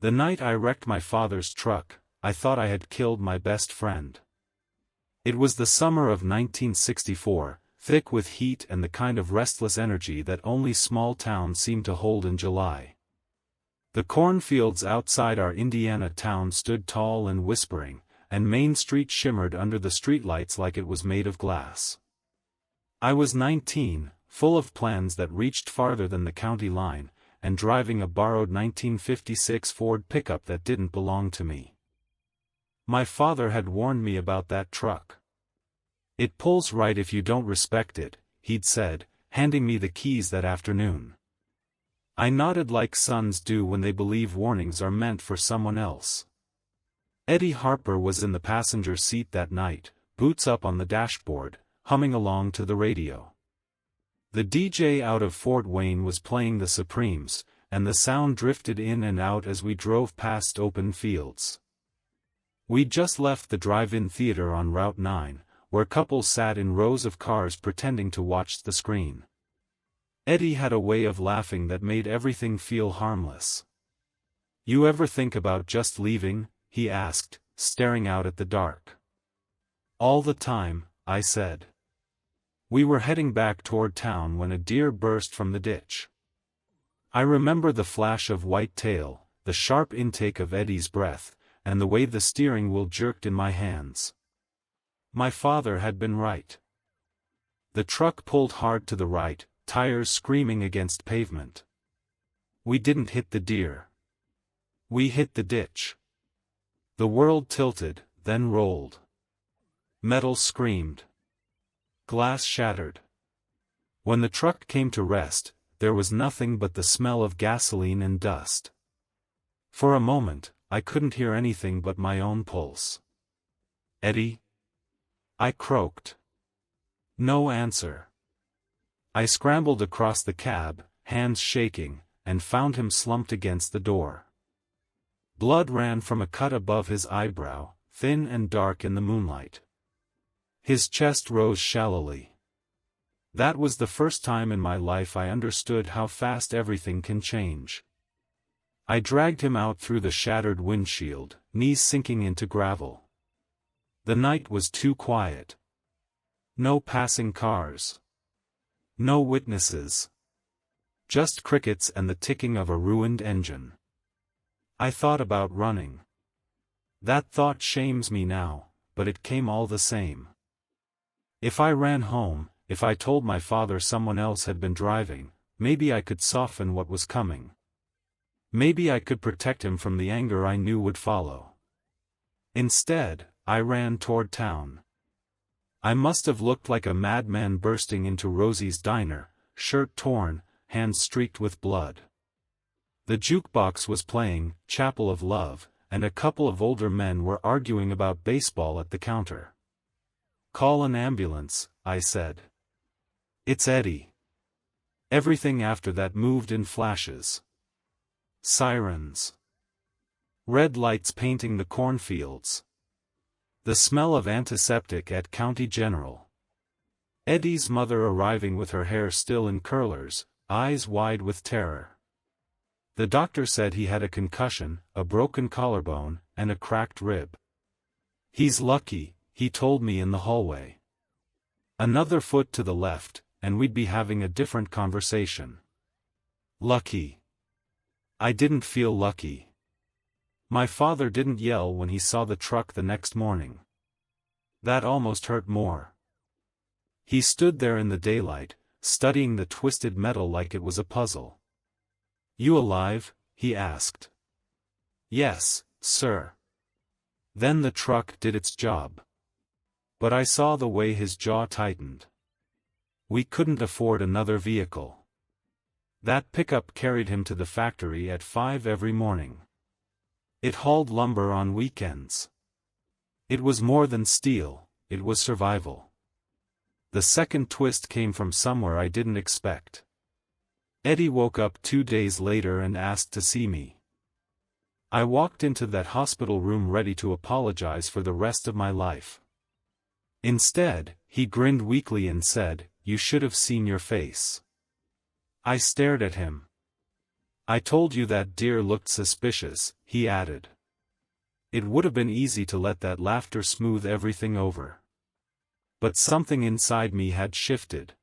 The night I wrecked my father's truck, I thought I had killed my best friend. It was the summer of 1964, thick with heat and the kind of restless energy that only small towns seem to hold in July. The cornfields outside our Indiana town stood tall and whispering, and Main Street shimmered under the streetlights like it was made of glass. I was 19, full of plans that reached farther than the county line, and driving a borrowed 1956 Ford pickup that didn't belong to me. My father had warned me about that truck. "It pulls right if you don't respect it," he'd said, handing me the keys that afternoon. I nodded like sons do when they believe warnings are meant for someone else. Eddie Harper was in the passenger seat that night, boots up on the dashboard, humming along to the radio. The DJ out of Fort Wayne was playing the Supremes, and the sound drifted in and out as we drove past open fields. We'd just left the drive-in theater on Route 9, where couples sat in rows of cars pretending to watch the screen. Eddie had a way of laughing that made everything feel harmless. "You ever think about just leaving?" he asked, staring out at the dark. "All the time," I said. We were heading back toward town when a deer burst from the ditch. I remember the flash of white tail, the sharp intake of Eddie's breath, and the way the steering wheel jerked in my hands. My father had been right. The truck pulled hard to the right, tires screaming against pavement. We didn't hit the deer. We hit the ditch. The world tilted, then rolled. Metal screamed. Glass shattered. When the truck came to rest, there was nothing but the smell of gasoline and dust. For a moment, I couldn't hear anything but my own pulse. "Eddie?" I croaked. No answer. I scrambled across the cab, hands shaking, and found him slumped against the door. Blood ran from a cut above his eyebrow, thin and dark in the moonlight. His chest rose shallowly. That was the first time in my life I understood how fast everything can change. I dragged him out through the shattered windshield, knees sinking into gravel. The night was too quiet. No passing cars. No witnesses. Just crickets and the ticking of a ruined engine. I thought about running. That thought shames me now, but it came all the same. If I ran home, if I told my father someone else had been driving, maybe I could soften what was coming. Maybe I could protect him from the anger I knew would follow. Instead, I ran toward town. I must have looked like a madman bursting into Rosie's diner, shirt torn, hands streaked with blood. The jukebox was playing "Chapel of Love," and a couple of older men were arguing about baseball at the counter. "Call an ambulance," I said. "It's Eddie." Everything after that moved in flashes. Sirens. Red lights painting the cornfields. The smell of antiseptic at County General. Eddie's mother arriving with her hair still in curlers, eyes wide with terror. The doctor said he had a concussion, a broken collarbone, and a cracked rib. "He's lucky," he told me in the hallway. Another foot to the left, and we'd be having a different conversation. Lucky. I didn't feel lucky. My father didn't yell when he saw the truck the next morning. That almost hurt more. He stood there in the daylight, studying the twisted metal like it was a puzzle. "You alive?" he asked. "Yes, sir." Then the truck did its job. But I saw the way his jaw tightened. We couldn't afford another vehicle. That pickup carried him to the factory at 5 every morning. It hauled lumber on weekends. It was more than steel, it was survival. The second twist came from somewhere I didn't expect. Eddie woke up 2 days later and asked to see me. I walked into that hospital room ready to apologize for the rest of my life. Instead, he grinned weakly and said, "You should have seen your face." I stared at him. I told you that deer looked suspicious, he added. It would have been easy to let that laughter smooth everything over. But something inside me had shifted.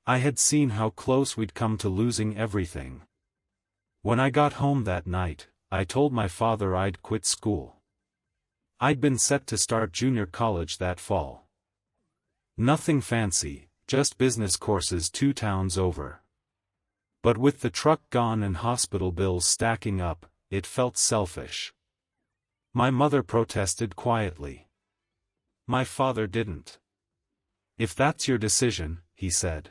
I had seen how close we'd come to losing everything. When I got home that night, I told my father I'd quit school. I'd been set to start junior college that fall. Nothing fancy, just business courses 2 towns over. But with the truck gone and hospital bills stacking up, it felt selfish. My mother protested quietly. My father didn't. If that's your decision, he said.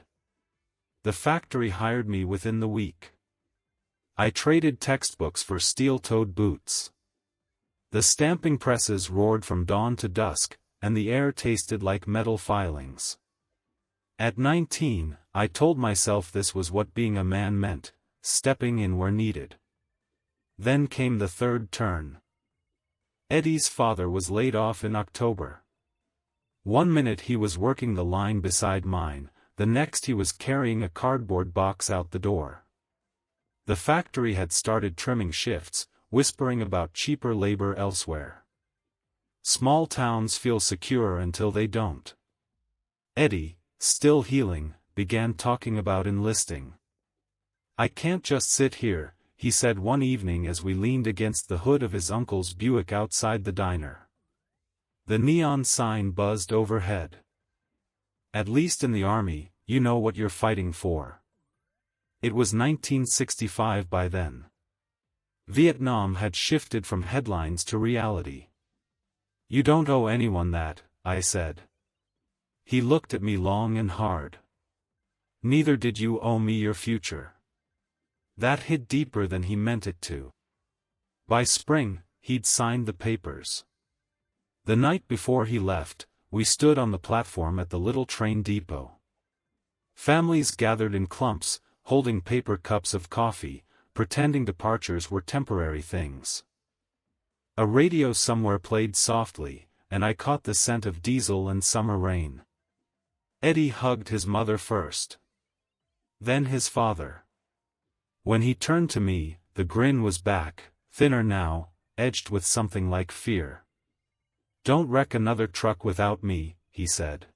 The factory hired me within the week. I traded textbooks for steel-toed boots. The stamping presses roared from dawn to dusk, and the air tasted like metal filings. At 19, I told myself this was what being a man meant, stepping in where needed. Then came the third turn. Eddie's father was laid off in October. One minute he was working the line beside mine, the next he was carrying a cardboard box out the door. The factory had started trimming shifts, whispering about cheaper labor elsewhere. Small towns feel secure until they don't. Eddie, still healing, began talking about enlisting. I can't just sit here, he said one evening as we leaned against the hood of his uncle's Buick outside the diner. The neon sign buzzed overhead. At least in the army, you know what you're fighting for. It was 1965 by then. Vietnam had shifted from headlines to reality. You don't owe anyone that, I said. He looked at me long and hard. Neither did you owe me your future. That hit deeper than he meant it to. By spring, he'd signed the papers. The night before he left, we stood on the platform at the little train depot. Families gathered in clumps, holding paper cups of coffee, pretending departures were temporary things. A radio somewhere played softly, and I caught the scent of diesel and summer rain. Eddie hugged his mother first. Then his father. When he turned to me, the grin was back, thinner now, edged with something like fear. Don't wreck another truck without me, he said.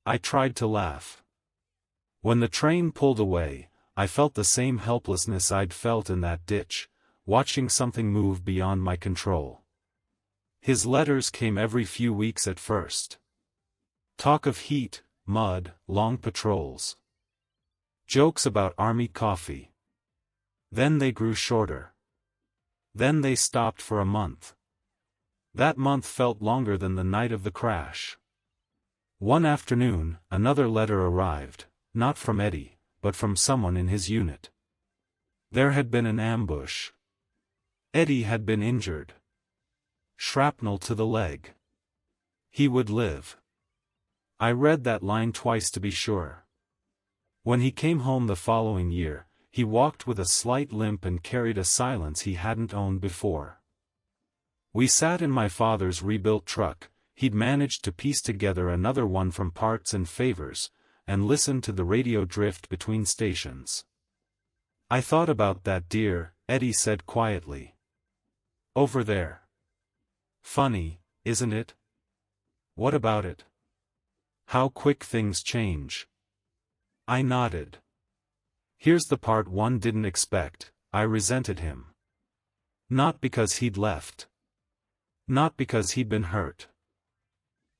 I tried to laugh. When the train pulled away, I felt the same helplessness I'd felt in that ditch, watching something move beyond my control. His letters came every few weeks at first. Talk of heat, mud, long patrols. Jokes about army coffee. Then they grew shorter. Then they stopped for a month. That month felt longer than the night of the crash. One afternoon, another letter arrived, not from Eddie, but from someone in his unit. There had been an ambush. Eddie had been injured. Shrapnel to the leg. He would live. I read that line twice to be sure. When he came home the following year, he walked with a slight limp and carried a silence he hadn't owned before. We sat in my father's rebuilt truck, he'd managed to piece together another one from parts and favors, and listened to the radio drift between stations. I thought about that deer, Eddie said quietly. Over there. Funny, isn't it? What about it? How quick things change. I nodded. Here's the part one didn't expect, I resented him. Not because he'd left. Not because he'd been hurt.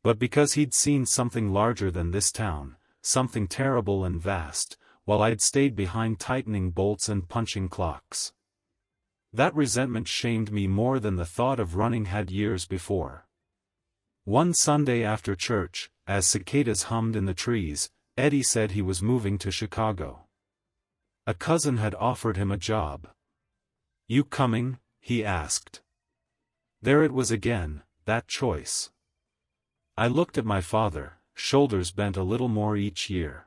But because he'd seen something larger than this town, something terrible and vast, while I'd stayed behind tightening bolts and punching clocks. That resentment shamed me more than the thought of running had years before. One Sunday after church, as cicadas hummed in the trees, Eddie said he was moving to Chicago. A cousin had offered him a job. You coming? He asked. There it was again, that choice. I looked at my father, shoulders bent a little more each year.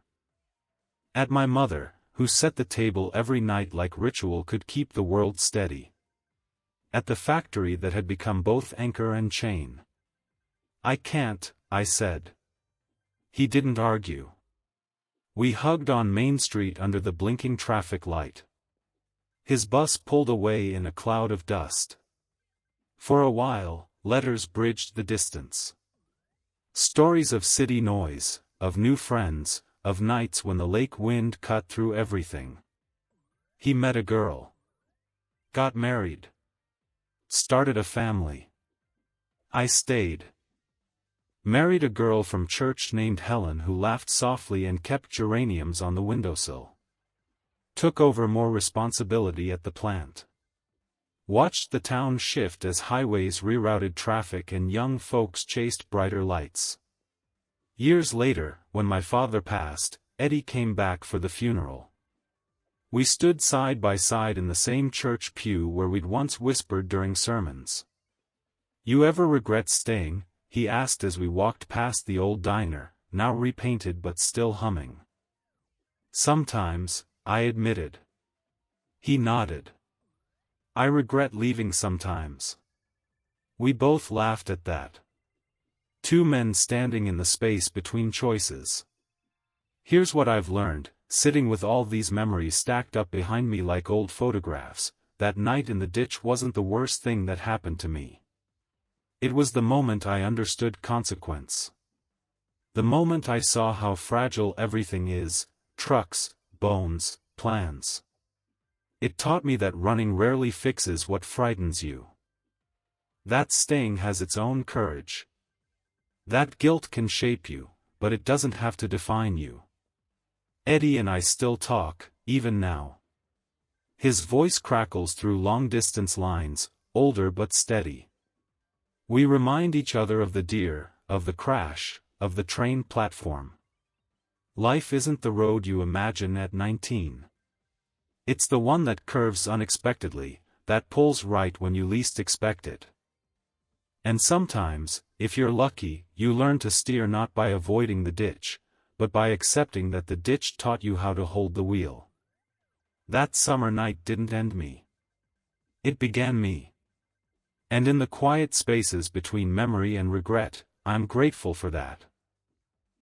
At my mother, who set the table every night like ritual could keep the world steady. At the factory that had become both anchor and chain. I can't, I said. He didn't argue. We hugged on Main Street under the blinking traffic light. His bus pulled away in a cloud of dust. For a while, letters bridged the distance. Stories of city noise, of new friends, of nights when the lake wind cut through everything. He met a girl. Got married. Started a family. I stayed. Married a girl from church named Helen who laughed softly and kept geraniums on the windowsill. Took over more responsibility at the plant. Watched the town shift as highways rerouted traffic and young folks chased brighter lights. Years later, when my father passed, Eddie came back for the funeral. We stood side by side in the same church pew where we'd once whispered during sermons. "You ever regret staying?" he asked as we walked past the old diner, now repainted but still humming. "Sometimes," I admitted. He nodded. "I regret leaving sometimes." We both laughed at that. Two men standing in the space between choices. Here's what I've learned, sitting with all these memories stacked up behind me like old photographs: that night in the ditch wasn't the worst thing that happened to me. It was the moment I understood consequence. The moment I saw how fragile everything is: trucks, bones, plans. It taught me that running rarely fixes what frightens you. That staying has its own courage. That guilt can shape you, but it doesn't have to define you. Eddie and I still talk, even now. His voice crackles through long-distance lines, older but steady. We remind each other of the deer, of the crash, of the train platform. Life isn't the road you imagine at 19. It's the one that curves unexpectedly, that pulls right when you least expect it. And sometimes, if you're lucky, you learn to steer not by avoiding the ditch, but by accepting that the ditch taught you how to hold the wheel. That summer night didn't end me. It began me. And in the quiet spaces between memory and regret, I'm grateful for that.